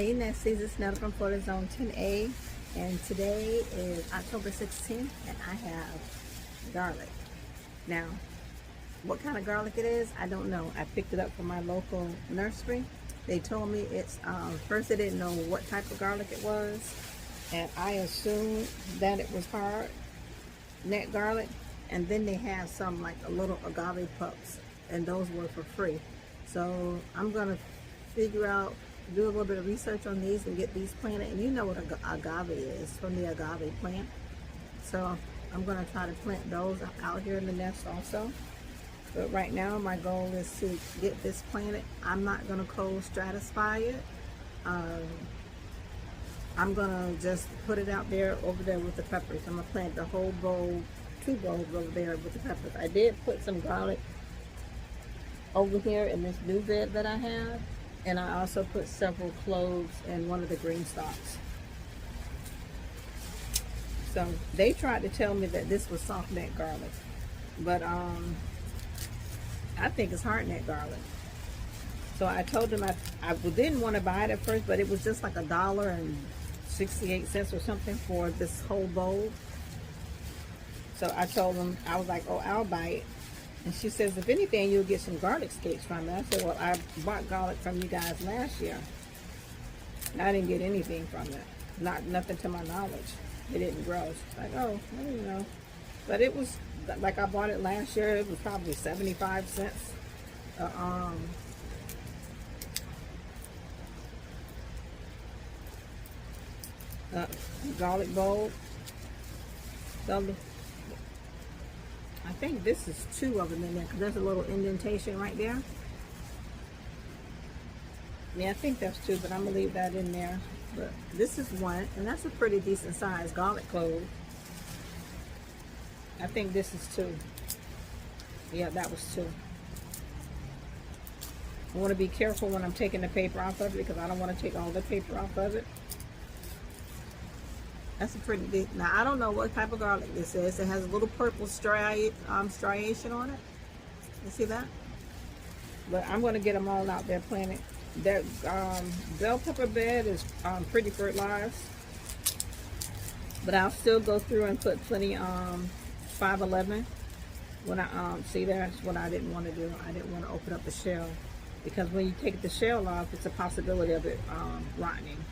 Hey Nesties, it's Nelda for the Zone 10A, and today is October 16th, and I have garlic. Now, what kind of garlic it is, I don't know. I picked it up from my local nursery. They told me it's, first they didn't know what type of garlic it was, and I assumed that it was hard neck garlic, and then they have some like a little agave pups, and those were for free. So I'm gonna figure out, do a little bit of research on these and get these planted. And you know what agave is, from the agave plant. So I'm going to try to plant those out here in the nest also. But right now my goal is to get this planted. I'm not going to cold stratify it. I'm going to just put it out there over there with the peppers. I'm going to plant the whole bowl, 2 bowls over there with the peppers. I did put some garlic over here in this new bed that I have. And I also put several cloves in one of the green stalks. So they tried to tell me that this was soft neck garlic, but I think it's hard neck garlic. So I told them I didn't want to buy it at first, but it was just like $1.68 or something for this whole bowl. So I told them, I was like, oh, I'll buy it. And she says, if anything, you'll get some garlic scapes from it. I said, well, I bought garlic from you guys last year, and I didn't get anything from it. Nothing to my knowledge. It didn't grow. She's like, oh, I don't know. But it was, like I bought it last year, it was probably 75 cents. Garlic bowl. So I think this is 2 of them in there, because there's a little indentation right there. Yeah, I think that's 2, but I'm going to leave that in there. But this is 1, and that's a pretty decent size garlic clove. I think this is 2. Yeah, that was 2. I want to be careful when I'm taking the paper off of it, because I don't want to take all the paper off of it. That's a pretty big. Now I don't know what type of garlic this is. It has a little purple striation on it. You see that? But I'm going to get them all out there planted. That bell pepper bed is pretty fertilized, but I'll still go through and put plenty 511. When I see, that's what I didn't want to do. I didn't want to open up the shell, because when you take the shell off, it's a possibility of it rotting.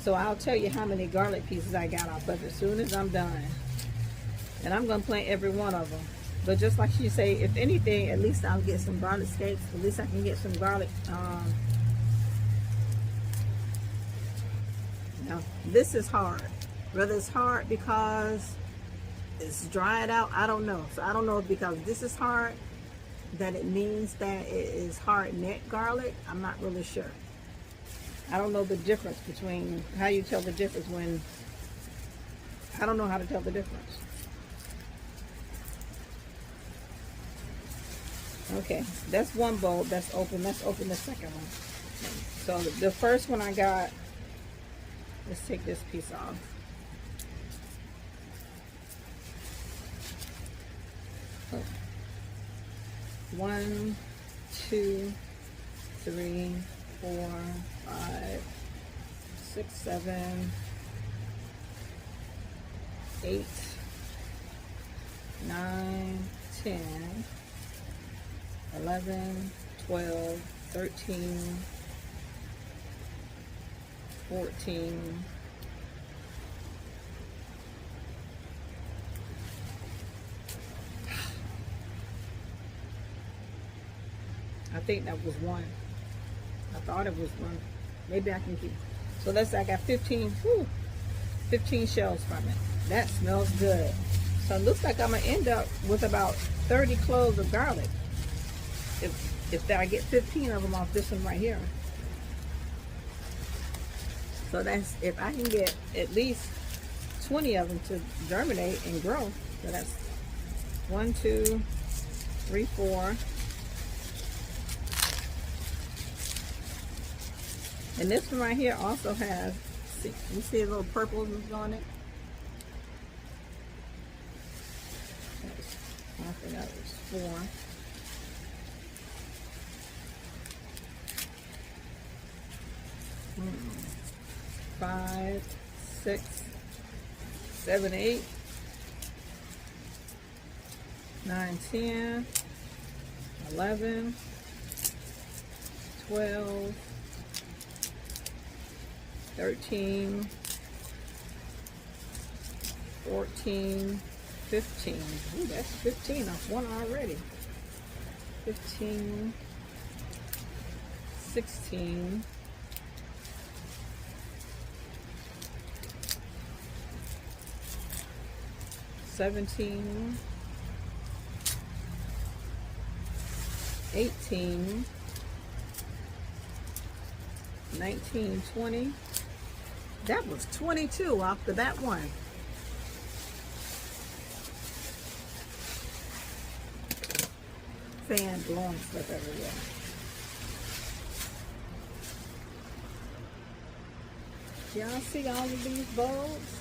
So I'll tell you how many garlic pieces I got off of it as soon as I'm done. And I'm going to plant every one of them. But just like she say, if anything, at least I'll get some garlic scapes. At least I can get some garlic. Now, this is hard. Whether it's hard because it's dried out, I don't know. So I don't know if because this is hard that it means that it is hard neck garlic. I'm not really sure. I don't know the difference between, how you tell the difference when, I don't know how to tell the difference. Okay, that's one bowl that's open. Let's open the second one. So the first one I got, let's take this piece off. Oh. 1, 2, 3, 4, 5, 6, 7, 8, 9, 10, 11, 12, 13, 14, 'I think that was 1. I thought it was 1. Maybe I can keep. So I got 15, 15 shells from it. That smells good. So it looks like I'm going to end up with about 30 cloves of garlic. If I get 15 of them off this one right here. So that's, if I can get at least 20 of them to germinate and grow. So that's 1, 2, 3, 4. And this one right here also has, you see a little purple on it? I think that was 4. 5, 6, 7, 8, 9, 10, 11, 12, 13, 14, 15. Ooh, that's 15 off one already. 15, 16, 17, 18, 19, 20. That was 22 after that one. Fan blowing stuff everywhere. Y'all see all of these bulbs?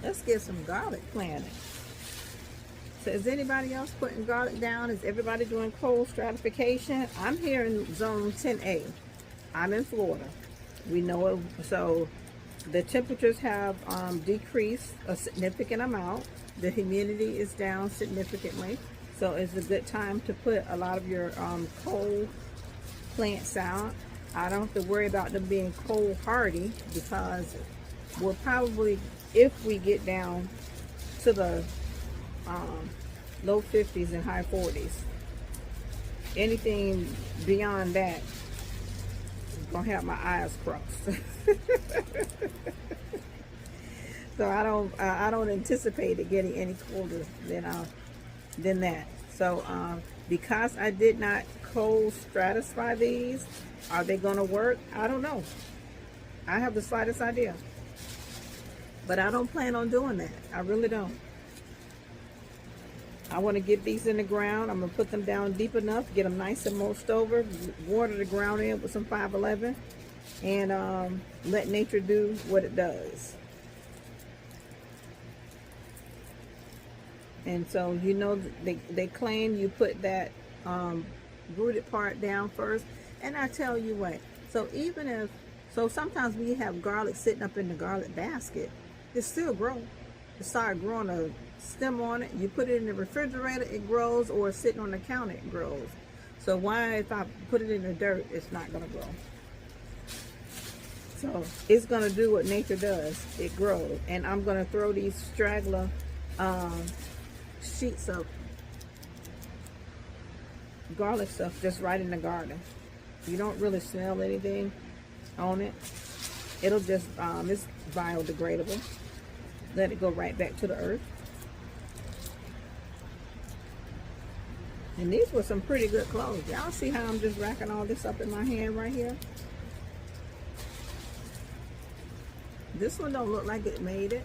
Let's get some garlic planted. So is anybody else putting garlic down? Is everybody doing cold stratification? I'm here in zone 10A. I'm in Florida. We know it. So the temperatures have decreased a significant amount. The humidity is down significantly. So it's a good time to put a lot of your cold plants out. I don't have to worry about them being cold hardy, because we're probably, if we get down to the low 50s and high 40s, anything beyond that is gonna have my eyes crossed. So I don't anticipate it getting any colder than that. So because I did not cold stratify these, are they gonna work? I don't know. I have the slightest idea. But I don't plan on doing that. I really don't. I want to get these in the ground. I'm going to put them down deep enough, get them nice and mulched over, water the ground in with some 511, and let nature do what it does. And so, you know, they claim you put that rooted part down first. And I tell you what, so even if, so sometimes we have garlic sitting up in the garlic basket, it still grows. It started growing a stem on it. You put it in the refrigerator, it grows, or sitting on the counter, it grows. So why, if I put it in the dirt, it's not going to grow? So it's going to do what nature does. It grows. And I'm going to throw these straggler sheets of garlic stuff just right in the garden. You don't really smell anything on it. It'll just, it's biodegradable. Let it go right back to the earth. And these were some pretty good clothes. Y'all see how I'm just racking all this up in my hand right here? This one don't look like it made it.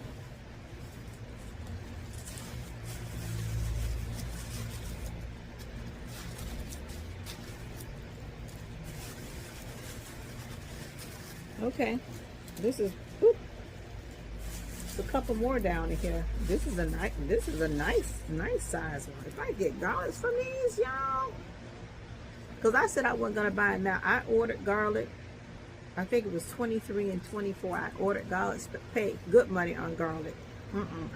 Okay, this is, whoop, a couple more down in here. This is a nice size one. If I get garlic from these, y'all, because I said I wasn't gonna buy it. Now I ordered garlic. I think it was 23 and 24. I ordered garlic, paid good money on garlic.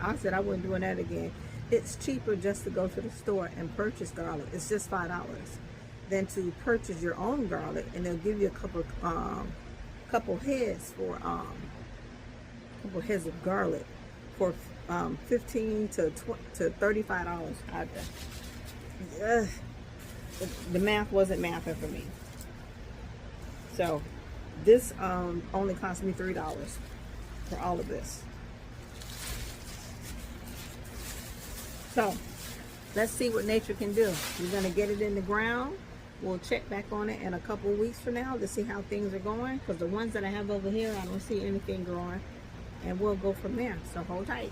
I said I wasn't doing that again. It's cheaper just to go to the store and purchase garlic. It's just $5 than to purchase your own garlic, and they'll give you a couple heads for couple heads of garlic for $15 to $35. The math wasn't mathing for me. So this only cost me $3 for all of this. So let's see what nature can do. We're going to get it in the ground. We'll check back on it in a couple of weeks from now to see how things are going, because the ones that I have over here, I don't see anything growing, and we'll go from there. So hold tight.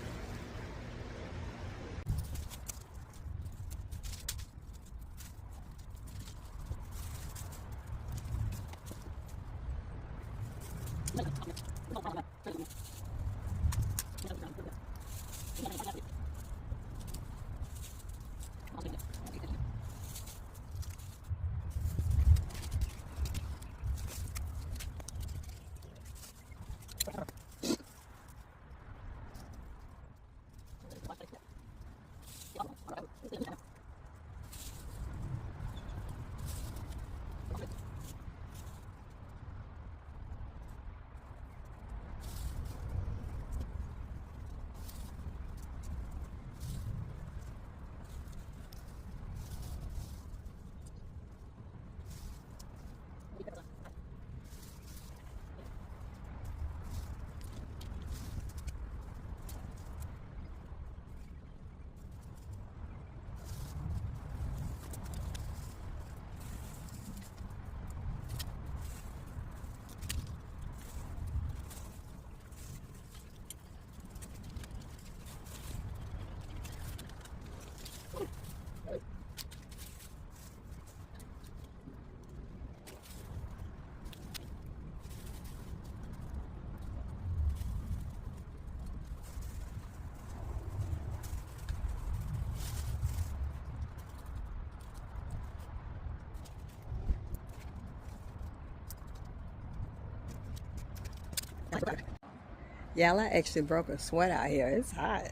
Y'all, I actually broke a sweat out here. It's hot.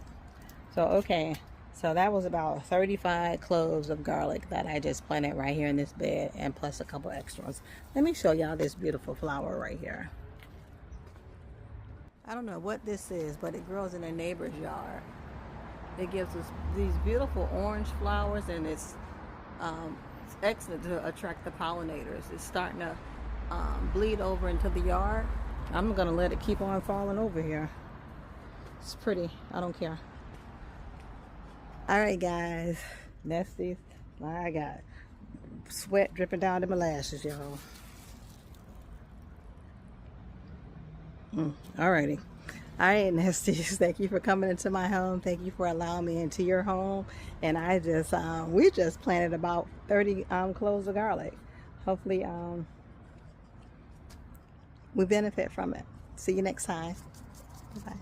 So, okay. So that was about 35 cloves of garlic that I just planted right here in this bed, and plus a couple extras. Let me show y'all this beautiful flower right here. I don't know what this is, but it grows in a neighbor's yard. It gives us these beautiful orange flowers, and it's excellent to attract the pollinators. It's starting to bleed over into the yard. I'm gonna let it keep on falling over here. It's pretty. I don't care. All right, guys. Nesties. I got sweat dripping down to my lashes, y'all. Alrighty. All right, Nesties. Thank you for coming into my home. Thank you for allowing me into your home. And I just, we just planted about 30 cloves of garlic. Hopefully, we benefit from it. See you next time. Bye.